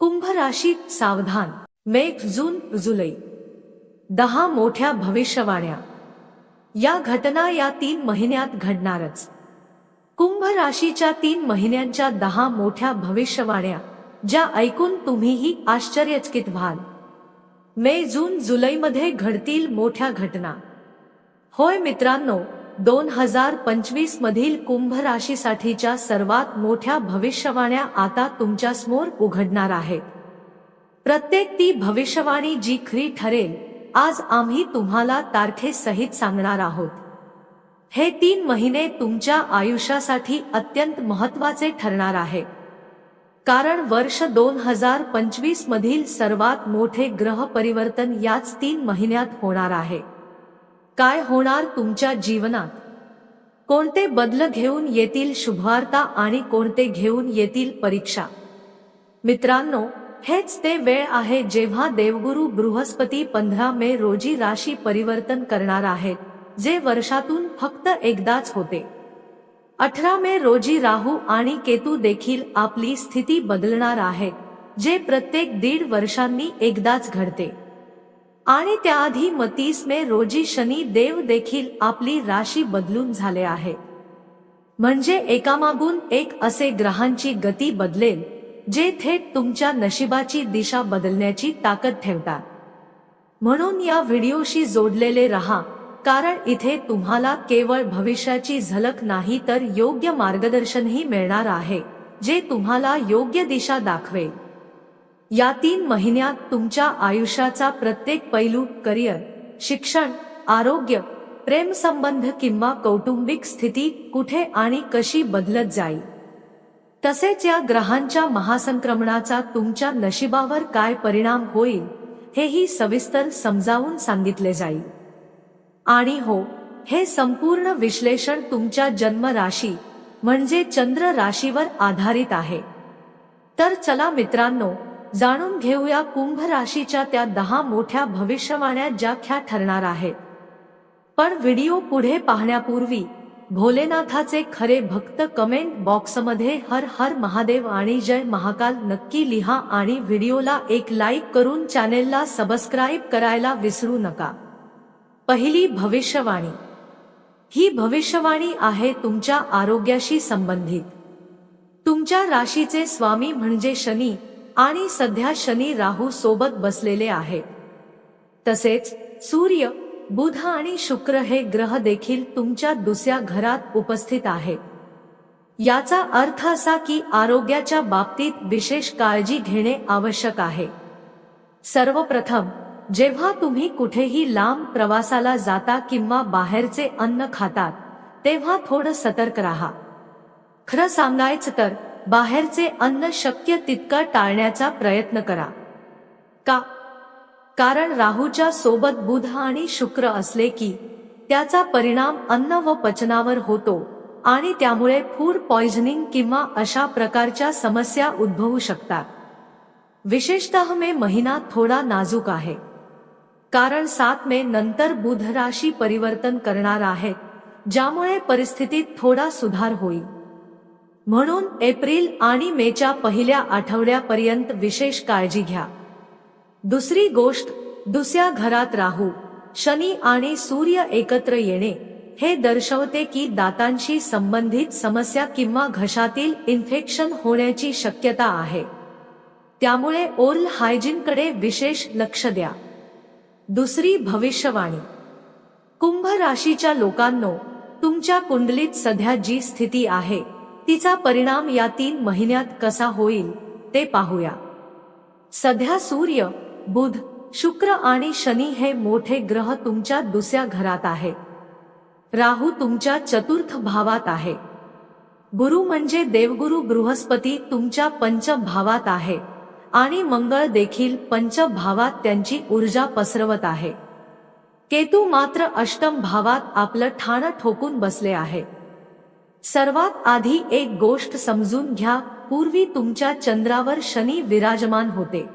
कुंभ राशी सावधान। मेघ जून जुलै 10 मोठ्या भविष्यवाण्या। या घटना या 3 महिन्यात घडणारच। कुंभ राशीच्या 3 महिन्यांच्या 10 मोठ्या भविष्यवाण्या ज्या ऐकून तुम्हीही आश्चर्यचकित व्हाल। मे जून जुलैमध्ये घडतील मोठ्या घटना। होय मित्रांनो, 2025 मधील कुंभ राशीसाठीच्या सर्वात मोठ्या भविष्यवाण्या आता तुमच्यासमोर उघडणार आहेत। प्रत्येक ती भविष्यवाणी जी खरी ठरेल, आज आम्ही तुम्हाला तारखेसहित सांगणार आहोत। हे 3 महिने तुमच्या आयुष्यासाठी अत्यंत महत्त्वाचे ठरणार आहेत, कारण वर्ष 2025 मधील सर्वात मोठे ग्रह परिवर्तन याच 3 महिन्यात होणार आहे। काय होणार तुमच्या जीवनात? कोणते बदल घेऊन येतील शुभवार्ता आणि कोणते घेऊन येतील परीक्षा? मित्रांनो, हेच ते वेळ आहे जेव्हा देवगुरु बृहस्पती 15 मे रोजी राशी परिवर्तन करणार आहेत, जे वर्षातून फक्त एकदाच होते। 18 मे रोजी राहू आणि केतू देखील आपली स्थिती बदलणार आहेत, जे प्रत्येक 1.5 वर्षांनी एकदाच घडते। आणि त्याआधी 30 मे रोजी शनी देव देखील आपली राशी बदलून झाले आहे। म्हणजे एकामागून एक असे ग्रहांची गती बदलेल, जे थेट तुमच्या नशिबाची दिशा बदलण्याची ताकद ठेवतात। म्हणून या व्हिडिओशी जोडलेले रहा, कारण इथे तुम्हाला केवळ भविष्याची झलक नाही तर योग्य मार्गदर्शनही मिळणार आहे, जे तुम्हाला योग्य दिशा दाखवेल। या 3 महिन्यात तुमच्या आयुष्याचा प्रत्येक पैलू, करिअर, शिक्षण, आरोग्य, प्रेमसंबंध किंवा कौटुंबिक स्थिती कुठे आणि कशी बदलत जाईल, तसेच या ग्रहांच्या महासंक्रमणाचा तुमच्या नशिबावर काय परिणाम होईल, हेही सविस्तर समजावून सांगितले जाईल। आणि हो, हे संपूर्ण विश्लेषण तुमच्या जन्म राशी म्हणजे चंद्र राशीवर आधारित आहे। तर चला मित्रांनो, जाणून घेऊया कुंभ राशीच्या त्या 10 मोठ्या भविष्यवाण्या ज्या ख्या ठरणार आहेत। पण व्हिडिओ पुढे पाहण्यापूर्वी भोलेनाथाचे खरे भक्त कमेंट बॉक्समध्ये हर हर महादेव आणि जय महाकाल नक्की लिहा आणि व्हिडिओला एक लाईक करून चॅनेलला सबस्क्राईब करायला विसरू नका। पहिली भविष्यवाणी। ही भविष्यवाणी आहे तुमच्या आरोग्याशी संबंधित। तुमच्या राशीचे स्वामी म्हणजे शनी आणि सध्या शनी राहू सोबत बसलेले आहेत। तसेच सूर्य, बुध आणि शुक्र हे ग्रह देखील तुमच्या दुसऱ्या घरात उपस्थित आहेत। याचा अर्थ असा की आरोग्याच्या बाबतीत विशेष काळजी घेणे आवश्यक आहे। सर्वप्रथम, जेव्हा तुम्ही कुठेही लांब प्रवासाला जाता किंवा बाहेरचे अन्न खातात, तेव्हा थोडं सतर्क राहा। खरं सांगायचं तर बाहेरचे अन्न शक्य तितका टाळण्याचा प्रयत्न करा। कारण राहूच्या सोबत बुध आणि शुक्र असले की त्याचा परिणाम अन्न व पचनावर होतो आणि त्यामुळे फूड पॉइझनिंग किंवा अशा प्रकारच्या समस्या उद्भवू शकतात। विशेषतः मे महिना थोडा नाजूक आहे, कारण 7 मे नंतर बुध राशी परिवर्तन करणार आहेत, ज्यामुळे परिस्थितीत थोडा सुधार होईल। म्हणून एप्रिल आणि मेच्या पहिल्या आठवड्यापर्यंत विशेष काळजी घ्या। दुसरी गोष्ट, दुसऱ्या घरात राहू, शनी आणि सूर्य एकत्र येणे हे दर्शवते की दातांशी संबंधित समस्या किंवा घशातील इन्फेक्शन होण्याची शक्यता आहे। त्यामुळे ओरल हायजीनकडे विशेष लक्ष द्या। दुसरी भविष्यवाणी। कुंभ राशीच्या लोकांनो, तुमच्या कुंडलीत सध्या जी स्थिती आहे तिचा परिणाम या 3 महिन्यात कसा होईल ते पाहूया। सध्या सूर्य, बुध, शुक्र आणि शनी हे मोठे ग्रह तुमच्या दुसऱ्या घरात आहेत। राहू तुमच्या चतुर्थ भावात आहे। गुरु म्हणजे देवगुरु बृहस्पती तुमच्या पंचम भावात आहे आणि मंगळ देखील पंचम भावात त्यांची ऊर्जा पसरवत आहे। केतू मात्र अष्टम भावात आपलं ठाण ठोकून बसले आहे। सर्वात आधी एक गोष्ट समजून घ्या, पूर्वी तुमच्या चंद्रावर शनी विराजमान होते,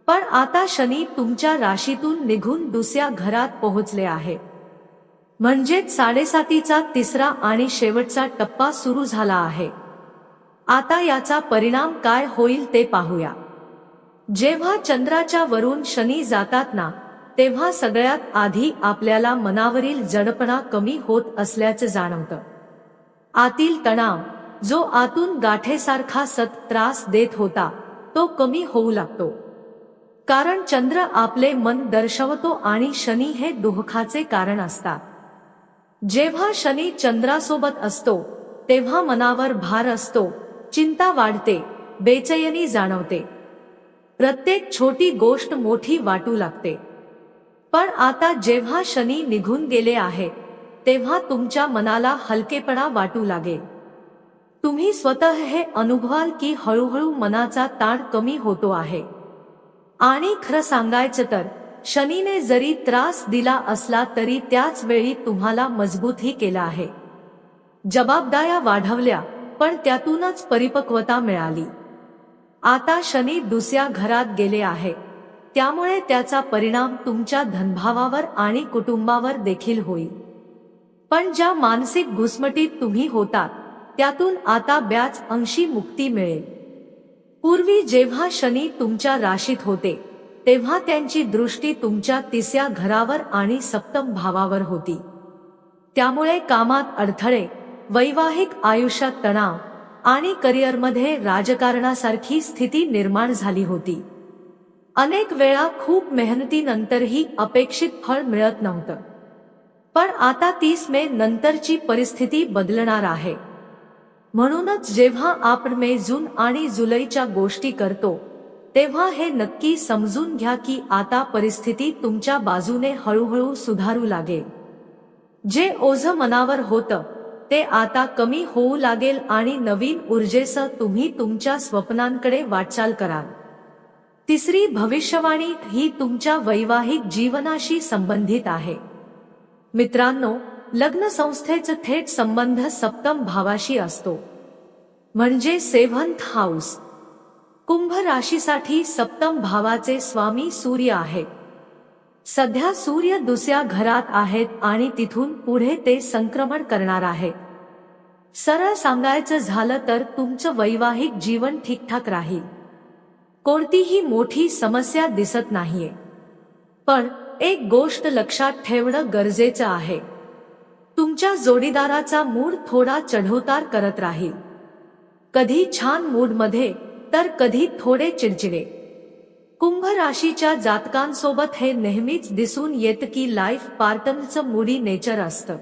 पण आता शनी तुमच्या राशीतून निघून दुसऱ्या घरात पोहोचले आहे। म्हणजेच 7.5चा तिसरा आणि शेवटचा टप्पा सुरू झाला आहे। आता याचा परिणाम काय होईल ते पाहूया। जेव्हा चंद्राच्या वरून शनी जातात ना, तेव्हा सगळ्यात आधी आपल्याला मनावरील जडपणा कमी होत असल्याचं जाणवतं. आतील तणाव, जो आतून गाठेसारखा त्रास देत होता, तो कमी होऊ लागतो. कारण चंद्र आपले मन दर्शवतो आणि शनी हे दुःखाचे कारण असतात. जेव्हा शनी चंद्रासोबत असतो तेव्हा मनावर भार असतो, चिंता वाढते, बेचैनी जाणवते. प्रत्येक छोटी गोष्ट मोठी वाटू लागते. पण आता जेव्हा शनी निघून गेले आहे तेव्हा तुमच्या मनाला हलकेपणा वाटू लागेल. तुम्ही स्वतः हे अनुभवाल की हळूहळू मनाचा ताण कमी होतो आहे. आणि खरं सांगायचं तर शनीने जरी त्रास दिला असला तरी त्याच वेळी तुम्हाला मजबूतही केला आहे. जबाबदाऱ्या वाढवल्या, पण त्यातूनच परिपक्वता मिळाली. आता शनी दुसऱ्या घरात गेले आहे, त्यामुळे त्याचा परिणाम तुमच्या धनभावावर आणि कुटुंबावर देखील होईल. पण ज्या मानसिक घुसमटीत तुम्ही होतात त्यातून आता बऱ्याच अंशी मुक्ती मिळेल. पूर्वी जेव्हा शनी तुमच्या राशीत होते तेव्हा त्यांची दृष्टी तुमच्या तिसऱ्या घरावर आणि सप्तम भावावर होती. त्यामुळे कामात अडथळे, वैवाहिक आयुष्यात तणाव आणि करिअरमध्ये राजकारणासारखी स्थिती निर्माण झाली होती. अनेक वेळा खूप मेहनतीनंतरही अपेक्षित फळ मिळत नव्हतं. पण आता 30 मे नंतरची परिस्थिती बदलणार आहे. म्हणूनच जेव्हा आपण मे, जून आणि जुलैच्या गोष्टी करतो तेव्हा हे नक्की समजून घ्या की आता परिस्थिती तुमच्या बाजूने हळूहळू सुधारू लागेल. जे ओझं मनावर होतं ते आता कमी होऊ लागेल आणि नवीन ऊर्जेसह तुम्ही तुमच्या स्वप्नांकडे वाटचाल कराल. तिसरी भविष्यवाणी ही तुमच्या वैवाहिक जीवनाशी संबंधित आहे. मित्रांनो, लग्न संस्थेचा थेट संबंध सप्तम भावाशी असतो, म्हणजे 7th हाऊस. कुंभ राशीसाठी सप्तम भावाचे स्वामी सूर्य आहेत. सध्या सूर्य दुसऱ्या घरात आहेत आणि तिथून पुढे ते संक्रमण करणार आहेत. सरळ सांगायचं झालं तर तुमचं वैवाहिक जीवन ठीकठाक राहील. कोणतीही मोठी समस्या दिसत नाहीये. पण एक गोष्ट लक्षात ठेवणं गरजेचं आहे. तुमच्या जोडीदाराचा मूड थोडा चढउतार करत राहील. कधी छान मूडमध्ये तर कधी थोडे चिडचिडे. कुंभ राशीच्या जातकांसोबत हे नेहमीच दिसून येतं की लाईफ पार्टनरचं मूडी नेचर असतं.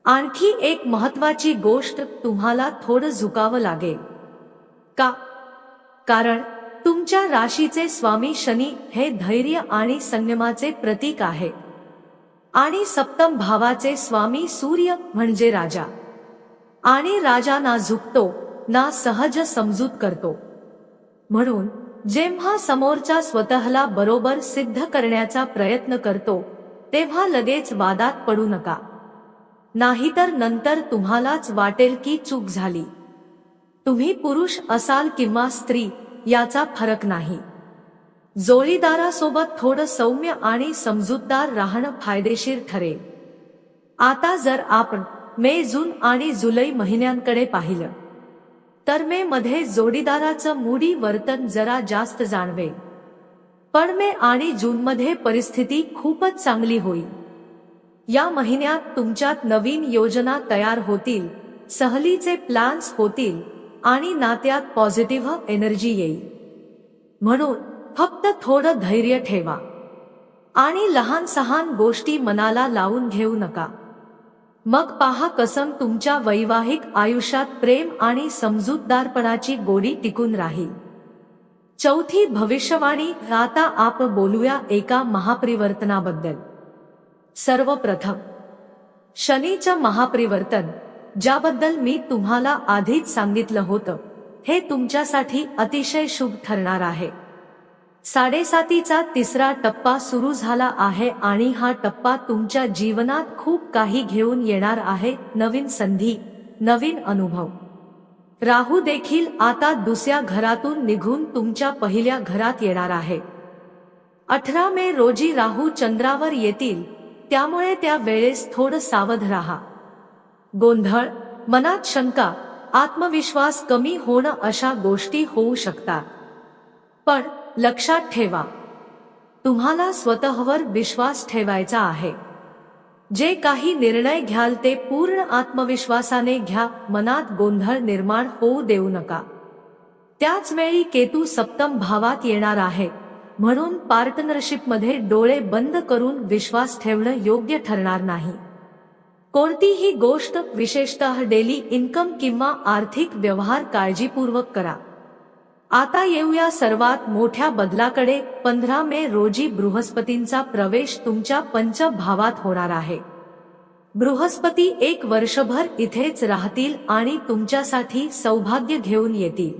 आणखी एक महत्त्वाची गोष्ट, तुम्हाला थोडं झुकावं लागेल. का? कारण तुमच्या राशीचे स्वामी शनी हे धैर्य आणि संयमाचे प्रतीक आहे आणि सप्तम भावाचे स्वामी सूर्य म्हणजे राजा. आणि राजा ना झुकतो ना सहज समजूत करतो. म्हणून जेव्हा समोरचा स्वतःला बरोबर सिद्ध करण्याचा प्रयत्न करतो तेव्हा लगेच वादात पडू नका. नाहीतर नंतर तुम्हालाच वाटेल की चूक झाली. तुम्ही पुरुष असाल किंवा स्त्री याचा फरक नाही. जोडीदारासोबत थोडं सौम्य आणि समजूतदार राहणं फायदेशीर ठरेल. आता जर आपण मे, जून आणि जुलै महिन्यांकडे पाहिलं तर मे मध्ये जोडीदाराचं मूडी वर्तन जरा जास्त जाणवेल. पण मे आणि जूनमध्ये परिस्थिती खूपच चांगली होईल. या महिन्यात तुमच्यात नवीन योजना तयार होतील, सहलीचे प्लॅन्स होतील आणि नात्यात पॉझिटिव्ह एनर्जी येईल. म्हणून फक्त थोडं धैर्य ठेवा आणि लहान सहान गोष्टी मनाला लावून घेऊ नका. मग पहा कसं तुमच्या वैवाहिक आयुष्यात प्रेम आणि समजूतदारपणाची गोडी टिकून राहील. चौथी भविष्यवाणी. आता आपण बोलूया एका महापरिवर्तनाबद्दल. सर्वप्रथम शनीचं महापरिवर्तन, ज्याबद्दल मी तुम्हाला आधीच सांगितलं होतं, हे तुमच्यासाठी अतिशय शुभ ठरणार आहे. 7.5चा तिसरा टप्पा सुरू झाला आहे आणि हा टप्पा तुमच्या जीवनात खूप काही घेऊन येणार आहे. नवीन संधी, नवीन अनुभव. राहू देखील आता दुसऱ्या घरातून निघून तुमच्या पहिल्या घरात येणार आहे. 18 मे रोजी राहू चंद्रावर येतील, त्यामुळे त्या वेळेस थोडं सावध राहा. गोंधळ, मनात शंका, आत्मविश्वास कमी होणं अशा गोष्टी होऊ शकतात. पण लक्षात ठेवा, तुम्हाला स्वतःवर विश्वास ठेवायचा आहे. जे काही निर्णय घ्याल ते पूर्ण आत्मविश्वासाने घ्या. मनात गोंधळ निर्माण होऊ देऊ नका. त्याच वेळी केतू सप्तम भावात येणार आहे, म्हणून पार्टनरशिपमध्ये डोळे बंद करून विश्वास ठेवणं योग्य ठरणार नाही. कोणतीही गोष्ट, विशेषतः डेली इन्कम किंवा आर्थिक व्यवहार काळजीपूर्वक करा. आता येऊया सर्वात मोठ्या बदलाकडे. 15 मे रोजी बृहस्पतींचा प्रवेश तुमच्या पंचभावात होणार आहे. बृहस्पती 1 वर्षभर इथेच राहतील आणि तुमच्यासाठी सौभाग्य घेऊन येतील.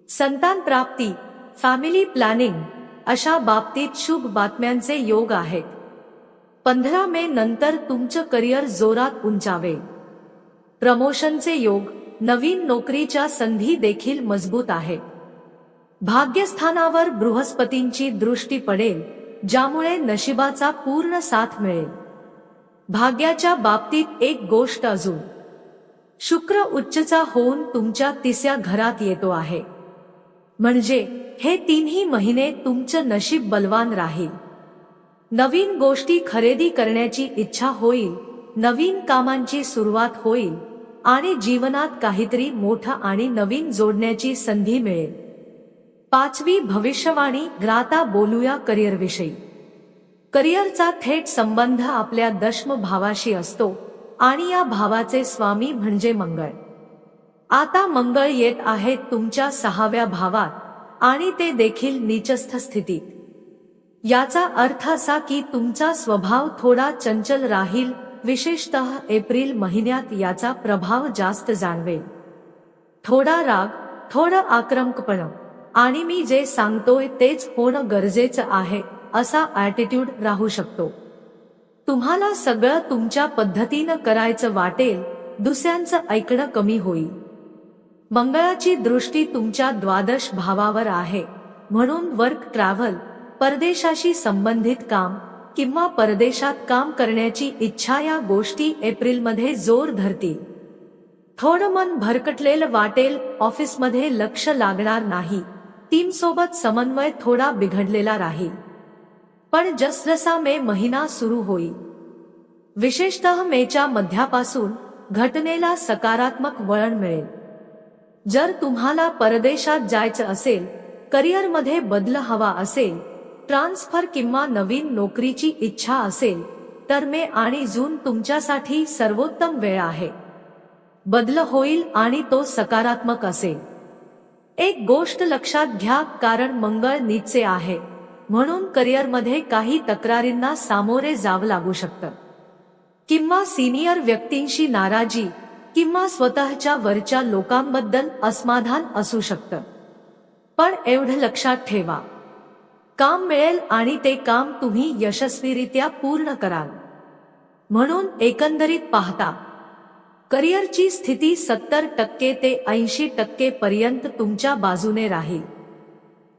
संतान प्राप्ती, फॅमिली प्लॅनिंग अशा बाबतीत शुभ बातम्यांचे योग आहेत. 15 मे नंतर तुमचं करिअर जोरात उंचावेल. प्रमोशनचे योग, नवीन नोकरीच्या संधी देखील मजबूत आहेत. भाग्यस्थानावर बृहस्पतींची दृष्टी पडेल, ज्यामुळे नशिबाचा पूर्ण साथ मिळेल. भाग्याच्या बाबतीत एक गोष्ट अजून, शुक्र उच्चचा होऊन तुमच्या 3ऱ्या घरात येतो आहे. म्हणजे हे 3ही महिने तुमचं नशीब बलवान राहील. नवीन गोष्टी खरेदी करण्याची इच्छा होईल, नवीन कामांची सुरुवात होईल आणि जीवनात काहीतरी मोठं आणि नवीन जोडण्याची संधी मिळेल. 5वी भविष्यवाणी. आता बोलूया करिअरविषयी. करिअरचा थेट संबंध आपल्या दशम भावाशी असतो आणि या भावाचे स्वामी म्हणजे मंगळ. आता मंगळ येत आहे तुमच्या 6व्या भावात आणि ते देखील नीचस्थ स्थितीत. याचा अर्थ असा की तुमचा स्वभाव थोडा चंचल राहील, विशेषतः एप्रिल महिन्यात याचा प्रभाव जास्त जाणवेल. थोडा राग, थोडं आक्रमकपणा आणि मी जे सांगतोय तेच होणं गरजेचं आहे असा ॲटिट्यूड राहू शकतो. तुम्हाला सगळं तुमच्या पद्धतीनं करायचं वाटेल, दुसऱ्यांचं ऐकणं कमी होईल. मंगळाची दृष्टी तुमच्या 12 भावावर आहे, म्हणून वर्क ट्रॅव्हल, परदेशाशी संबंधित काम किंवा परदेशात काम करण्याची इच्छा या गोष्टी एप्रिलमध्ये जोर धरतील. थोडं मन भरकटलेलं वाटेल, ऑफिसमध्ये लक्ष लागणार नाही, टीमसोबत समन्वय थोडा बिघडलेला राहील. पण जसजसा मे महिना सुरू होईल, विशेषतः मेच्या मध्यापासून घटनेला सकारात्मक वळण मिळेल. जर तुम्हाला परदेशात जायचं असेल, करिअरमध्ये बदल हवा असेल, ट्रान्सफर किंवा नवीन नोकरीची इच्छा असेल, तर मे आणि जून तुमच्यासाठी सर्वोत्तम वेळ आहे. बदल होईल आणि तो सकारात्मक असेल. एक गोष्ट लक्षात घ्या, कारण मंगळ नीचचे आहे, म्हणून करिअरमध्ये काही तक्रारींना सामोरे जावं लागू शकतं किंवा सिनियर व्यक्तींशी नाराजी किंवा स्वतःच्या वरच्या लोकांबद्दल असमाधान असू शकतं. पण एवढं लक्षात ठेवा, काम मिळेल आणि ते काम तुम्ही यशस्वीरित्या पूर्ण कराल. म्हणून एकंदरीत पाहता करिअरची स्थिती 70% ते 80% पर्यंत तुमच्या बाजूने राहील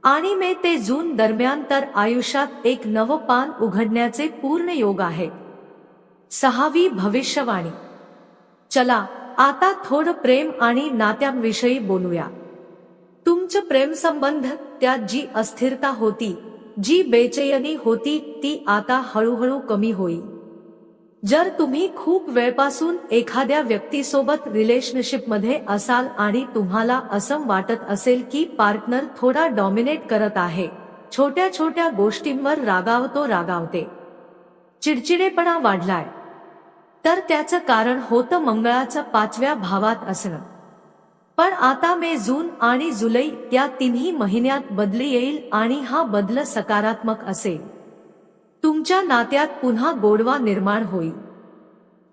आणि मे ते जून दरम्यान तर आयुष्यात एक नवं पान उघडण्याचे पूर्ण योग आहे. 6वी भविष्यवाणी. चला आता थोडं प्रेम आणि नात्यांविषयी बोलूया. तुमचं प्रेमसंबंध, त्यात जी अस्थिरता होती, जी बेचैनी होती, ती आता हळूहळू कमी होईल. जर तुम्ही खूप वेळपासून एखाद्या व्यक्तीसोबत रिलेशनशिपमध्ये असाल आणि तुम्हाला असं वाटत असेल की पार्टनर थोडा डॉमिनेट करत आहे, छोट्या छोट्या गोष्टींवर रागावते, चिडचिडेपणा वाढलाय, तर त्याचं कारण होतं मंगळाचं 5व्या भावात असणं. पण आता मे, जून आणि जुलै या 3ही महिन्यात बदल येईल आणि हा बदल सकारात्मक असेल. तुमच्या नात्यात पुन्हा गोडवा निर्माण होईल.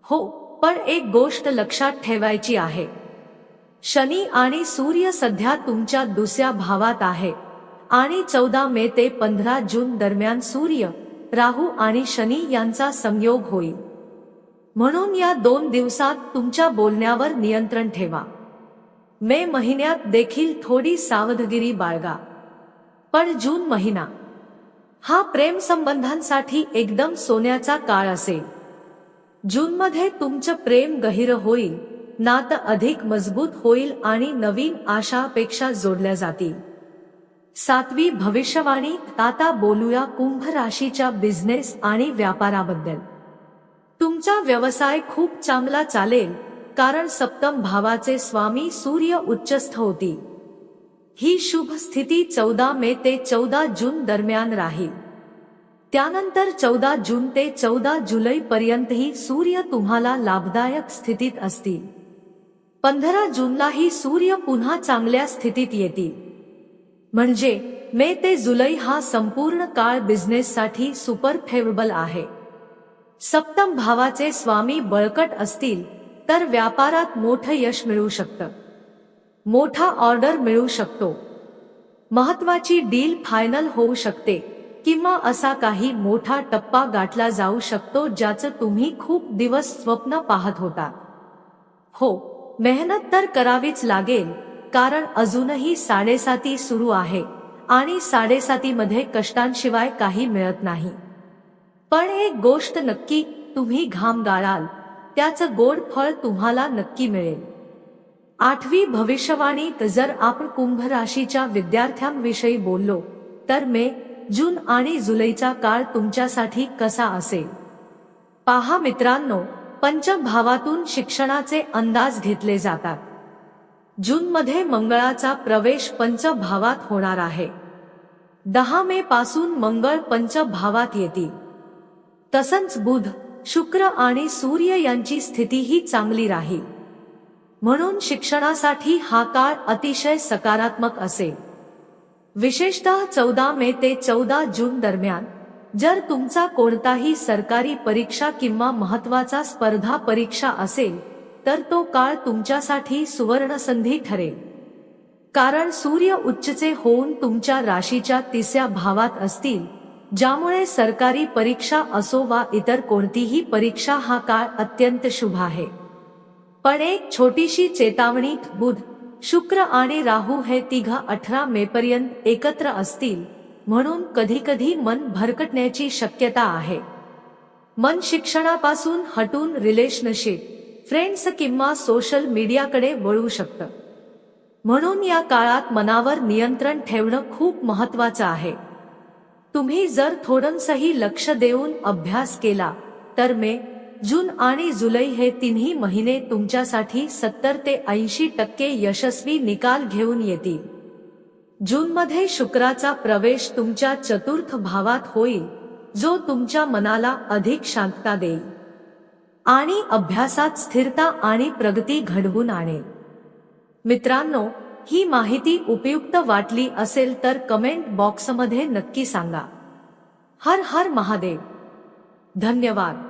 हो, पण एक गोष्ट लक्षात ठेवायची आहे, शनी आणि सूर्य सध्या तुमच्या 2ऱ्या भावात आहे आणि 14 मे ते 15 जून दरम्यान सूर्य, राहू आणि शनी यांचा संयोग होईल. म्हणून या 2 दिवसात तुमच्या बोलण्यावर नियंत्रण ठेवा. मे महिन्यात देखील थोडी सावधगिरी बाळगा. पण जून महिना हा प्रेम संबंधांसाठी एकदम सोन्याचा काळ असेल. जूनमध्ये तुमचं प्रेम गहिरं होईल, नातं अधिक मजबूत होईल आणि नवीन आशा अपेक्षा जोडल्या जातील. सातवी भविष्यवाणी. आता बोलूया कुंभ राशीच्या बिझनेस आणि व्यापाराबद्दल. तुमचा व्यवसाय खूप चांगला चालेल, कारण सप्तम भावाचे स्वामी सूर्य उच्चस्थ होती. ही शुभ स्थिती 14 मे ते 14 जून दरम्यान राहील. त्यानंतर 14 जून ते 14 जुलै पर्यंतही सूर्य तुम्हाला लाभदायक स्थितीत असतील. 15 जूनलाही सूर्य पुन्हा चांगल्या स्थितीत येतील. म्हणजे मे ते जुलै हा संपूर्ण काळ बिझनेससाठी सुपर फेवरेबल आहे. सप्तम भावाचे स्वामी बळकट असतील तर व्यापारात मोठं यश मिळू शकतं. मोठा ऑर्डर मिळू शकतो. महत्वाची डील फायनल होऊ शकते किंवा असा काही मोठा टप्पा गाठला जाऊ शकतो ज्याचं तुम्ही खूप दिवस स्वप्न पाहत होता. हो, मेहनत तर करावीच लागेल, कारण अजूनही 7.5 सुरू आहे आणि 7.5 मध्ये कष्टांशिवाय काही मिळत नाही. पण एक गोष्ट नक्की, तुम्ही घाम गाळाल त्याचं गोड फळ तुम्हाला नक्की मिळेल. आठवी भविष्यवाणी. जर आपण कुंभ राशीच्या विद्यार्थ्यांविषयी बोललो तर मे, जून आणि जुलैचा काळ तुमच्यासाठी कसा असेल पहा मित्रांनो. पंचमभावातून शिक्षणाचे अंदाज घेतले जातात. जूनमध्ये मंगळाचा प्रवेश पंचभावात होणार आहे. 10 मे पासून मंगळ पंचभावात येतील. तसंच बुध, शुक्र आणि सूर्य यांची स्थितीही चांगली राहील. म्हणून शिक्षणासाठी हा काळ अतिशय सकारात्मक असेल. विशेषतः 14 मे ते 14 जून दरम्यान जर तुमचा कोणताही सरकारी परीक्षा किंवा महत्त्वाचा स्पर्धा परीक्षा असेल तर तो काळ तुमच्यासाठी सुवर्णसंधी ठरेल. कारण सूर्य उच्चचे होऊन तुमच्या राशीच्या 3ऱ्या भावात असतील, ज्यामुळे सरकारी परीक्षा असो वा इतर कोणतीही परीक्षा हा काळ अत्यंत शुभ आहे. पण एक छोटीशी चेतावणी. बुध, शुक्र आणि राहू हे तिघ 18 मे पर्यंत एकत्र असतील, म्हणून कधीकधी मन भरकटण्याची शक्यता आहे. मन शिक्षणापासून हटून रिलेशनशिप, फ्रेंड्स किंवा सोशल मीडियाकडे वळू शकतं. म्हणून या काळात मनावर नियंत्रण ठेवणं खूप महत्त्वाचं आहे. तुम्ही जर थोडंसंही लक्ष देऊन अभ्यास केला तर मे, जून आणि जुलै हे तिन्ही महिने तुमच्यासाठी 70 ते 80% यशस्वी निकाल घेऊन येतील. जूनमध्ये शुक्राचा प्रवेश तुमच्या चतुर्थ भावात होईल, जो तुमच्या मनाला अधिक शांतता देईल आणि अभ्यासात स्थिरता आणि प्रगती घडवून आणेल. मित्रांनो, ही माहिती उपयुक्त वाटली असेल तर कमेंट बॉक्समध्ये नक्की सांगा. हर हर महादेव. धन्यवाद.